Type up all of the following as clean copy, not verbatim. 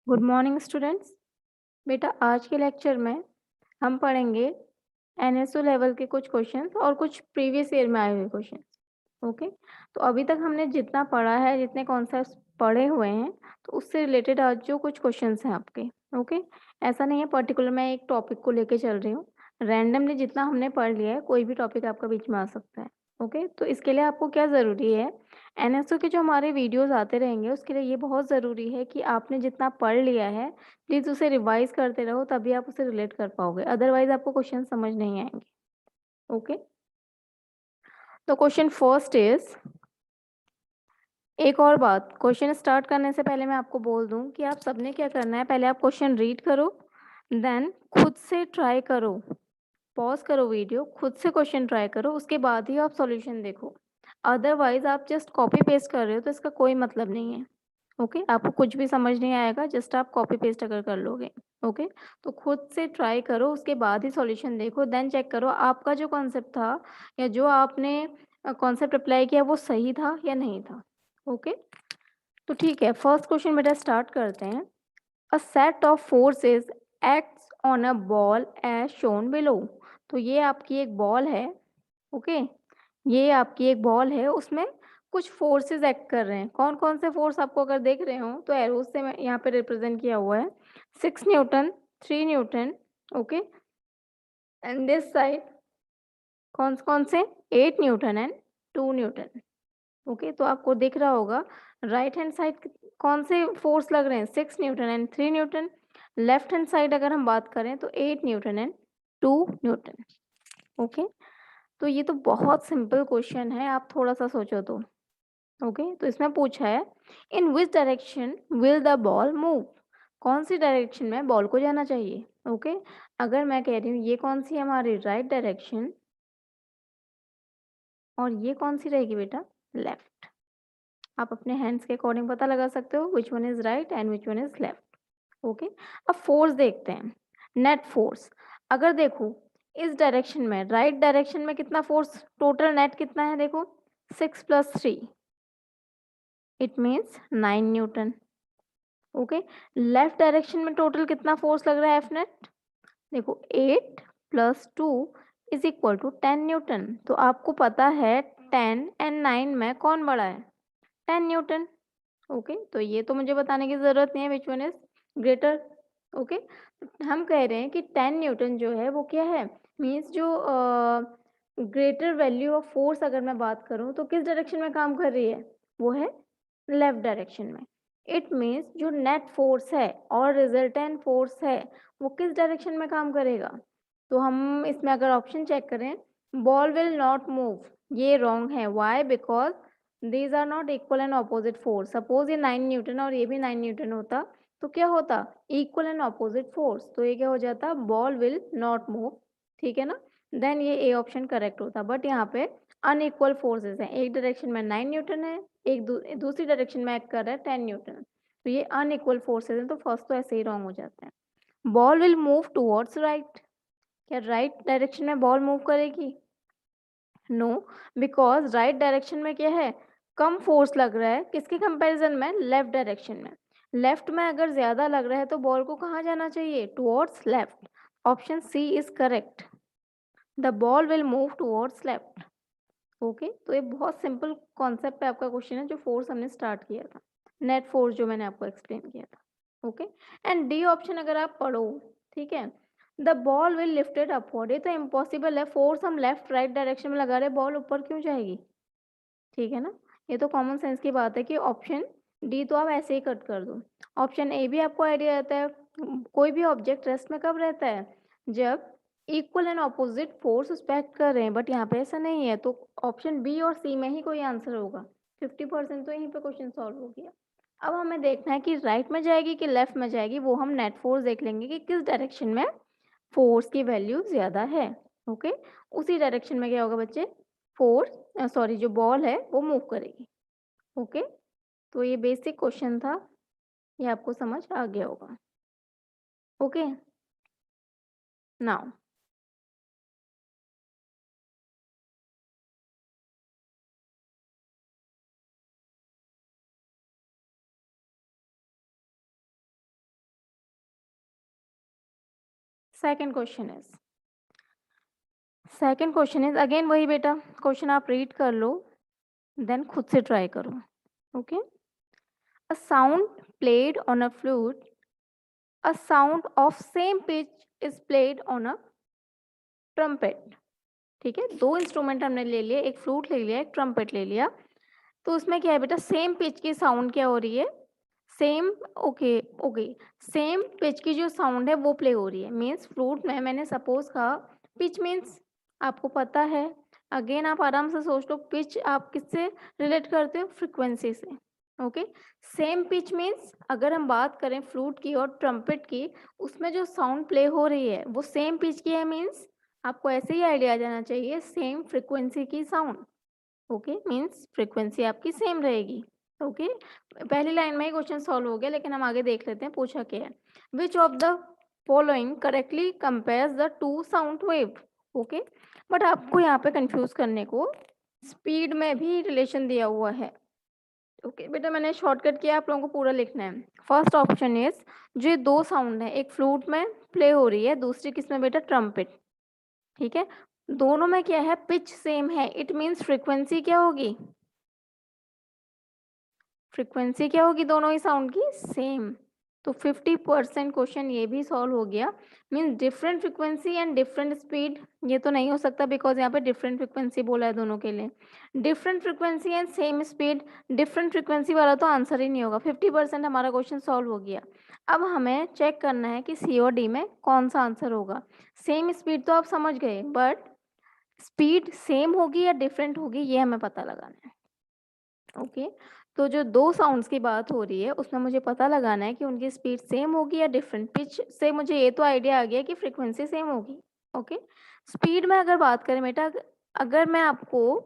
Good morning students. बेटा आज के लेक्चर में हम पढ़ेंगे एनएसओ लेवल के कुछ क्वेश्चंस और कुछ प्रीवियस ईयर में आए हुए क्वेश्चंस। ओके, तो अभी तक हमने जितना पढ़ा है, जितने कॉन्सेप्ट्स पढ़े हुए हैं, तो उससे रिलेटेड आज जो कुछ क्वेश्चंस हैं आपके। ओके, ऐसा नहीं है पर्टिकुलर मैं एक टॉपिक को लेके चल रही हूँ। रैंडमली जितना हमने पढ़ लिया है, कोई भी टॉपिक आपका बीच में आ सकता है। ओके, तो इसके लिए आपको क्या ज़रूरी है, एनएसओ के जो हमारे वीडियोस आते रहेंगे उसके लिए ये बहुत ज़रूरी है कि आपने जितना पढ़ लिया है प्लीज़ उसे रिवाइज करते रहो, तभी आप उसे रिलेट कर पाओगे, अदरवाइज आपको क्वेश्चन समझ नहीं आएंगे। ओके, तो क्वेश्चन फर्स्ट इज, एक और बात, क्वेश्चन स्टार्ट करने से पहले मैं आपको बोल दूं कि आप सबने क्या करना है, पहले आप क्वेश्चन रीड करो, देन खुद से ट्राई करो, पॉज करो वीडियो, खुद से क्वेश्चन ट्राई करो, उसके बाद ही आप सॉल्यूशन देखो। अदरवाइज आप जस्ट कॉपी पेस्ट कर रहे हो तो इसका कोई मतलब नहीं है। ओके, आपको कुछ भी समझ नहीं आएगा जस्ट आप कॉपी पेस्ट अगर कर लोगे। ओके, तो खुद से ट्राई करो, उसके बाद ही सॉल्यूशन देखो, देन चेक करो आपका जो कॉन्सेप्ट था या जो आपने कॉन्सेप्ट अप्लाई किया वो सही था या नहीं था। ओके, तो ठीक है, फर्स्ट क्वेश्चन बेटा स्टार्ट करते हैं। A set of forces acts on a ball as shown below. तो ये आपकी एक बॉल है। ओके, ये आपकी एक बॉल है, उसमें कुछ फोर्सेस एक्ट कर रहे हैं। कौन कौन से फोर्स आपको अगर देख रहे हो तो एरोज से मैं यहाँ पे रिप्रेजेंट किया हुआ है। 6 Newton, 3 Newton. Okay, and this side कौन कौन से, 8 न्यूटन एंड 2 न्यूटन। ओके, तो आपको दिख रहा होगा राइट हैंड साइड कौन से फोर्स लग रहे हैं, 6 Newton and 3 Newton. Left hand side अगर हम बात करें तो 8 न्यूटन एंड 2 न्यूटन। ओके, तो ये तो बहुत सिंपल क्वेश्चन है, आप थोड़ा सा सोचो तो। ओके, तो इसमें पूछा है in which direction will the ball move. कौन सी डायरेक्शन में बॉल को जाना चाहिए। ओके, अगर मैं कह रही हूँ ये कौन सी है हमारी राइट डायरेक्शन और ये कौन सी रहेगी बेटा, लेफ्ट। आप अपने हैंड्स के अकॉर्डिंग पता लगा सकते हो which one is right and which one is left. Okay, अब फोर्स देखते हैं, नेट फोर्स। अगर देखो इस डायरेक्शन में, राइट डायरेक्शन में कितना फोर्स टोटल नेट कितना है, देखो 6 + 3, it means 9 Newton. Okay, left direction में टोटल कितना फोर्स लग रहा है एफ नेट, देखो 8 + 2 = 10 न्यूटन। तो आपको पता है 10 एंड 9 में कौन बड़ा है, 10 न्यूटन। ओके, तो ये तो मुझे बताने की ज़रूरत नहीं है which one is greater. Okay, हम कह रहे हैं कि 10 न्यूटन जो है वो क्या है, मीन्स जो ग्रेटर वैल्यू ऑफ फोर्स अगर मैं बात करूं तो किस डायरेक्शन में काम कर रही है, वो है लेफ्ट डायरेक्शन में। इट मीन्स जो नेट फोर्स है और रिजल्टेंट फोर्स है वो किस डायरेक्शन में काम करेगा। तो हम इसमें अगर ऑप्शन चेक करें, बॉल विल नॉट मूव, ये रॉन्ग है। Why, because these are not equal and opposite force. Suppose ये 9 न्यूटन और ये भी 9 न्यूटन होता तो क्या होता, इक्वल एंड ऑपोजिट फोर्स, तो ये क्या हो जाता, बॉल विल नॉट मूव। ठीक है ना, देन ये ए ऑप्शन करेक्ट होता। बट यहाँ पे अनइक्वल फोर्सेस हैं, एक डायरेक्शन में 9 न्यूटन है, एक दूसरी डायरेक्शन में एक्ट कर रहा है 10 न्यूटन, तो ये अनइक्वल फोर्सेस हैं, तो फर्स्ट तो ऐसे ही रॉन्ग हो जाता है। Ball will move towards right, क्या राइट डायरेक्शन में बॉल मूव करेगी, नो, बिकॉज राइट डायरेक्शन में क्या है, कम फोर्स लग रहा है, किसके कंपैरिजन में, लेफ्ट डायरेक्शन में। लेफ्ट में अगर ज्यादा लग रहा है तो बॉल को कहाँ जाना चाहिए, towards left. Option C is correct, the ball will move towards left. Okay, तो ये बहुत सिंपल कॉन्सेप्ट पे आपका क्वेश्चन है जो फोर्स हमने स्टार्ट किया था, नेट फोर्स जो मैंने आपको एक्सप्लेन किया था। ओके, एंड डी ऑप्शन अगर आप पढ़ो, ठीक है, the ball will lifted upward, ये तो इम्पॉसिबल है, फोर्स हम लेफ्ट राइट डायरेक्शन में लगा रहे, बॉल ऊपर क्यों जाएगी। ठीक है ना, ये तो कॉमन सेंस की बात है कि ऑप्शन डी तो आप ऐसे ही कट कर दो। ऑप्शन ए भी आपको आइडिया रहता है, कोई भी ऑब्जेक्ट रेस्ट में कब रहता है, जब इक्वल एंड ऑपोजिट फोर्स उस पर एक्ट कर रहे हैं, बट यहाँ पे ऐसा नहीं है, तो ऑप्शन बी और सी में ही कोई आंसर होगा। 50% तो यहीं पे क्वेश्चन सॉल्व हो गया। अब हमें देखना है कि राइट में जाएगी कि लेफ्ट में जाएगी, वो हम नेट फोर्स देख लेंगे कि किस डायरेक्शन में फोर्स की वैल्यू ज़्यादा है। ओके, उसी डायरेक्शन में क्या होगा बच्चे, फोर्स सॉरी जो बॉल है वो मूव करेगी। ओके, तो ये बेसिक क्वेश्चन था, ये आपको समझ आ गया होगा। Okay, now second question is again वही बेटा, क्वेश्चन आप रीड कर लो देन खुद से ट्राई करो। Okay, a sound played on a flute, a sound of same pitch is played on a trumpet. ठीक है, दो इंस्ट्रूमेंट हमने ले लिए, एक फ्लूट ले लिया, एक ट्रम्पेट ले लिया। तो उसमें क्या है बेटा, सेम पिच की साउंड क्या हो रही है, same okay okay same pitch की जो साउंड है वो प्ले हो रही है। मीन्स फ्लूट में मैंने सपोज कहा पिच मीन्स आपको पता है, अगेन आप आराम से सोच लो पिच आप किससे रिलेट करते हो, फ्रिक्वेंसी से। ओके, सेम पिच मीन्स अगर हम बात करें फ्लूट की और ट्रम्पेट की, उसमें जो साउंड प्ले हो रही है वो सेम पिच की है। मीन्स आपको ऐसे ही आइडिया आ जाना चाहिए सेम फ्रिक्वेंसी की साउंड। ओके, मीन्स फ्रीक्वेंसी आपकी सेम रहेगी। ओके, पहली लाइन में ही क्वेश्चन सॉल्व हो गया, लेकिन हम आगे देख लेते हैं पूछा क्या है। Which of the following correctly compares the two sound wave. Okay, but आपको यहाँ पे कंफ्यूज करने को स्पीड में भी रिलेशन दिया हुआ है। ओके बेटा, मैंने शॉर्टकट किया, आप लोगों को पूरा लिखना है। फर्स्ट ऑप्शन इज, जो ये दो साउंड है, एक फ्लूट में प्ले हो रही है, दूसरी किसमें बेटा, ट्रम्पेट। ठीक है, दोनों में क्या है, पिच सेम है, इट मीन्स फ्रीक्वेंसी क्या होगी, फ्रीक्वेंसी क्या होगी दोनों ही साउंड की, सेम। तो 50% क्वेश्चन ये भी सॉल्व हो गया। Means different frequency and different speed, ये तो नहीं हो सकता बिकॉज यहाँ पे डिफरेंट फ्रीक्वेंसी बोला है दोनों के लिए। Different frequency and same speed, different frequency वाला तो आंसर ही नहीं होगा। 50% हमारा क्वेश्चन सॉल्व हो गया। अब हमें चेक करना है कि सी और डी में कौन सा आंसर होगा। सेम स्पीड तो आप समझ गए, बट स्पीड सेम होगी या डिफरेंट होगी ये हमें पता लगाना है। ओके, तो जो दो साउंड्स की बात हो रही है उसमें मुझे पता लगाना है कि उनकी स्पीड सेम होगी या डिफरेंट। पिच से मुझे ये तो आइडिया आ गया कि फ्रीक्वेंसी सेम होगी। ओके, स्पीड में अगर बात करें बेटा, अगर मैं आपको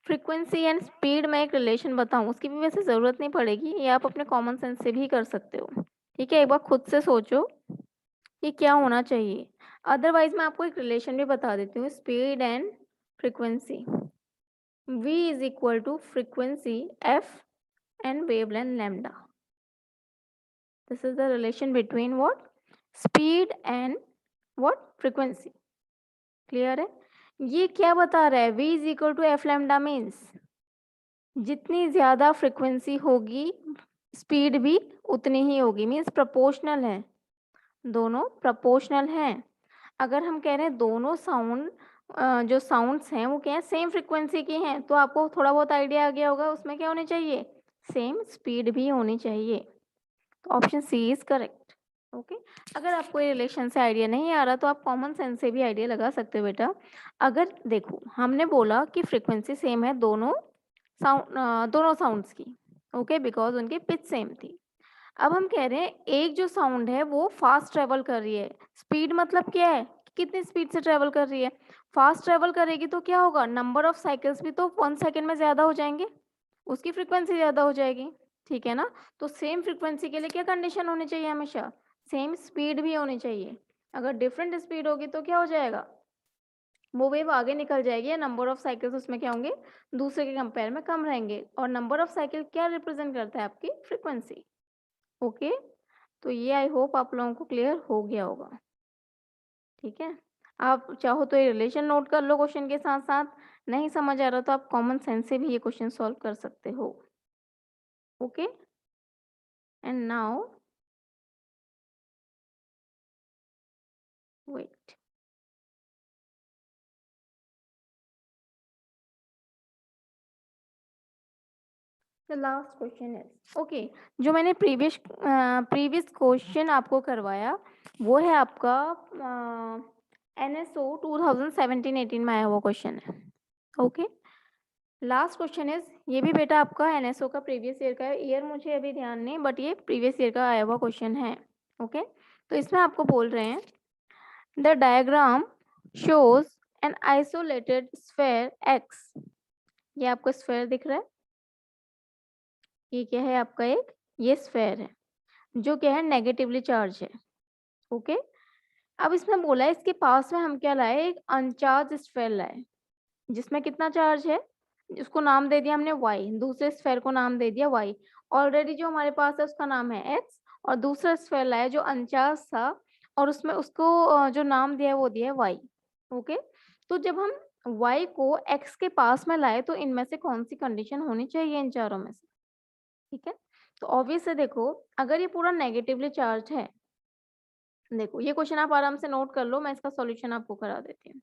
फ्रीक्वेंसी एंड स्पीड में एक रिलेशन बताऊं, उसकी भी वैसे ज़रूरत नहीं पड़ेगी, ये आप अपने कॉमन सेंस से भी कर सकते हो। ठीक है, एक बार खुद से सोचो कि क्या होना चाहिए। अदरवाइज मैं आपको एक रिलेशन भी बता देती हूँ, speed and frequency. V is equal to frequency f and wavelength lambda. This is the relation between what? Speed and what? Frequency. Clear है? ये क्या बता रहा है? V is equal to f lambda means जितनी ज़्यादा फ्रिक्वेंसी होगी speed भी उतनी ही होगी। मीन्स प्रपोर्शनल है, दोनों प्रपोर्शनल हैं। अगर हम कह रहे हैं दोनों साउंड जो साउंड्स हैं वो क्या है, सेम फ्रीक्वेंसी की हैं, तो आपको थोड़ा बहुत आइडिया आ गया होगा उसमें क्या होनी चाहिए, सेम स्पीड भी होनी चाहिए। तो option C is correct. Okay, अगर आपको ये रिलेशन से आइडिया नहीं आ रहा तो आप कॉमन सेंस से भी आइडिया लगा सकते हो बेटा। अगर देखो हमने बोला कि फ्रीक्वेंसी सेम है दोनों साउंड्स की। ओके, बिकॉज उनकी पिच सेम थी। अब हम कह रहे हैं एक जो साउंड है वो फास्ट ट्रेवल कर रही है। स्पीड मतलब क्या है, कितनी स्पीड से ट्रेवल कर रही है, फास्ट ट्रेवल करेगी तो क्या होगा, नंबर ऑफ साइकिल्स भी तो 1 सेकेंड में ज़्यादा हो जाएंगे, उसकी फ्रीक्वेंसी ज़्यादा हो जाएगी। ठीक है ना, तो सेम फ्रीक्वेंसी के लिए क्या कंडीशन होनी चाहिए, हमेशा सेम स्पीड भी होनी चाहिए। अगर डिफरेंट स्पीड होगी तो क्या हो जाएगा, वो वेव आगे निकल जाएगी या नंबर ऑफ साइकिल्स उसमें क्या होंगे, दूसरे के कंपेयर में कम रहेंगे। और नंबर ऑफ साइकिल क्या रिप्रेजेंट करता है, आपकी फ्रीक्वेंसी। ओके, तो ये आई होप आप लोगों को क्लियर हो गया होगा। ठीक है, आप चाहो तो ये रिलेशन नोट कर लो क्वेश्चन के साथ साथ, नहीं समझ आ रहा तो आप कॉमन सेंस से भी ये क्वेश्चन सॉल्व कर सकते हो। Okay, and now wait, the last question is okay, जो मैंने प्रीवियस क्वेश्चन आपको करवाया वो है आपका NSO 2017-18 में आया हुआ क्वेश्चन है। ओके, लास्ट क्वेश्चन इज, ये भी बेटा आपका NSO का प्रीवियस ईयर का है, ईयर मुझे अभी ध्यान नहीं, बट ये प्रीवियस ईयर का आया हुआ क्वेश्चन है। ओके, तो इसमें आपको बोल रहे हैं the diagram shows an isolated sphere x. ये आपको स्फेयर दिख रहा है, ये क्या है आपका एक, ये स्फेयर है जो क्या है, नेगेटिवली चार्ज है। ओके, अब इसमें बोला है इसके पास में हम क्या लाए, एक अनचार्ज स्फेयर लाए जिसमें कितना चार्ज है, उसको नाम दे दिया हमने y, दूसरे स्फेयर को नाम दे दिया y। ऑलरेडी जो हमारे पास है उसका नाम है x, और दूसरा स्फेयर लाया जो अनचार्ज था और उसमें उसको जो नाम दिया है वो दिया है y, ओके। तो जब हम y को x के पास में लाए तो इनमें से कौन-सी कंडीशन होनी चाहिए इन चारों में से? ठीक है? तो ऑब्वियस है, देखो अगर ये पूरा नेगेटिवली चार्ज है, देखो ये क्वेश्चन आप आराम से नोट कर लो, मैं इसका सॉल्यूशन आपको करा देती हूँ।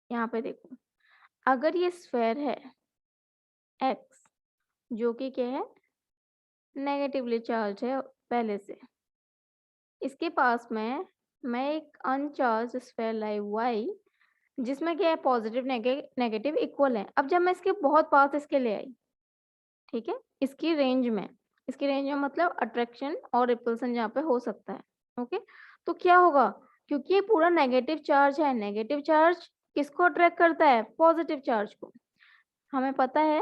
यहाँ पे देखो, अगर ये स्फेयर है x, जो कि क्या है, नेगेटिवली चार्ज है पहले से, इसके पास में मैं एक अनचार्ज स्फेयर लाई y, जिसमें क्या है, पॉजिटिव नेगेटिव इक्वल है। अब जब मैं इसके बहुत पास इसके ले आई, ठीक है, इसकी रेंज में मतलब अट्रैक्शन और रिपल्सन जहाँ पे हो सकता है, ओके। तो क्या होगा, क्योंकि ये पूरा नेगेटिव चार्ज है, नेगेटिव चार्ज किसको अट्रैक्ट करता है, पॉजिटिव चार्ज को। हमें पता है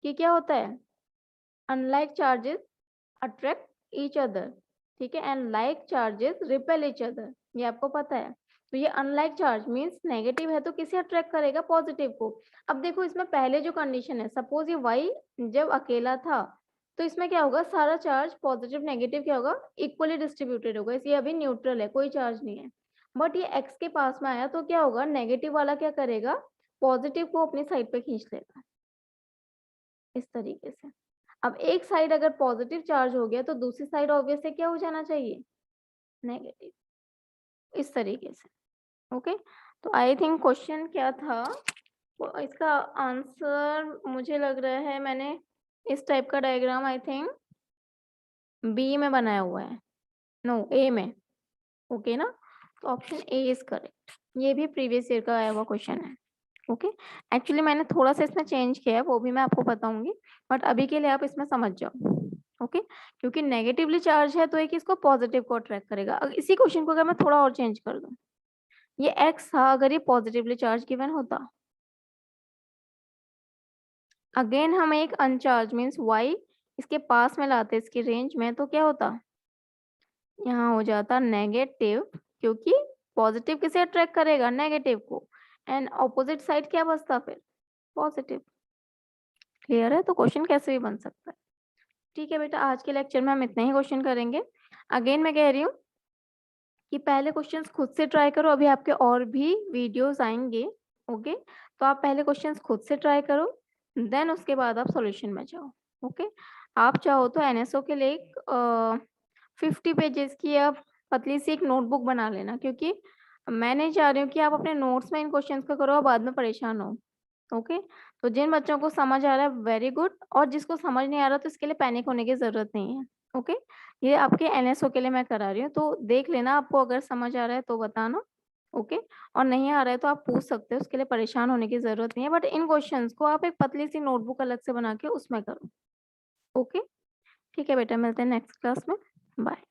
कि क्या होता है, unlike charges attract each other, ठीक है, and like charges repel each other, ये आपको पता है। तो ये अनलाइक चार्ज मींस नेगेटिव है तो किसे अट्रैक्ट करेगा, पॉजिटिव को। अब देखो इसमें पहले जो कंडीशन है, सपोज ये y जब अकेला था तो इसमें क्या होगा, सारा चार्ज पॉजिटिव नेगेटिव क्या होगा, इक्वली डिस्ट्रीब्यूटेड होगा, इसलिए अभी न्यूट्रल है, कोई चार्ज नहीं है। बट ये x के पास में आया तो क्या होगा, नेगेटिव वाला क्या करेगा, पॉजिटिव को अपनी साइड पे खींच लेगा, इस तरीके से। अब एक साइड अगर पॉजिटिव चार्ज हो गया तो दूसरी साइड ऑब्वियसली क्या हो जाना चाहिए, नेगेटिव, इस तरीके से, ओके। तो आई थिंक क्वेश्चन क्या था, इसका आंसर मुझे लग रहा है मैंने इस टाइप का डायग्राम आई थिंक बी में बनाया हुआ है, नो ए में, ओके ना। तो ऑप्शन ए इज करेक्ट, ये भी प्रीवियस ईयर का आया हुआ क्वेश्चन है, ओके। एक्चुअली मैंने थोड़ा सा इसमें चेंज किया है, वो भी मैं आपको बताऊंगी, बट अभी के लिए आप इसमें समझ जाओ, ओके। क्योंकि नेगेटिवली चार्ज है तो एक इसको पॉजिटिव को अट्रैक्ट करेगा। इसी क्वेश्चन को अगर मैं थोड़ा और चेंज कर दूं, ये एक्स था अगर ये पॉजिटिवली चार्ज गिवन होता, अगेन हम एक अनचार्ज मीन्स वाई इसके पास में लाते इसकी रेंज में, तो क्या होता, यहाँ हो जाता नेगेटिव, क्योंकि पॉजिटिव किसे अट्रैक्ट करेगा, नेगेटिव को, एंड ऑपोजिट साइड क्या बचता फिर, पॉजिटिव। क्लियर है, तो क्वेश्चन कैसे भी बन सकता है। ठीक है बेटा, आज के लेक्चर में हम इतने ही क्वेश्चन करेंगे। अगेन मैं कह रही हूँ कि पहले क्वेश्चंस खुद से ट्राई करो, अभी आपके और भी वीडियोस आएंगे, ओके। तो आप पहले क्वेश्चंस खुद से ट्राई करो, देन उसके बाद आप सॉल्यूशन में जाओ, ओके। आप चाहो तो एनएसओ के लिए 50 पेजेस की आप पतली सी एक नोटबुक बना लेना, क्योंकि मैं नहीं चाह रही हूँ कि आप अपने नोट्स में इन क्वेश्चंस को करो और बाद में परेशान हो, ओके। तो जिन बच्चों को समझ आ रहा है वेरी गुड, और जिसको समझ नहीं आ रहा तो इसके लिए पैनिक होने की जरूरत नहीं है, ओके। ये आपके एनएसओ के लिए मैं करा रही हूँ, तो देख लेना, आपको अगर समझ आ रहा है तो बताना, ओके। और नहीं आ रहा है तो आप पूछ सकते हो, उसके लिए परेशान होने की जरूरत नहीं है, बट इन क्वेश्चंस को आप एक पतली सी नोटबुक अलग से बना के उसमें करो, ओके। ठीक है बेटा, मिलते हैं नेक्स्ट क्लास में, बाय।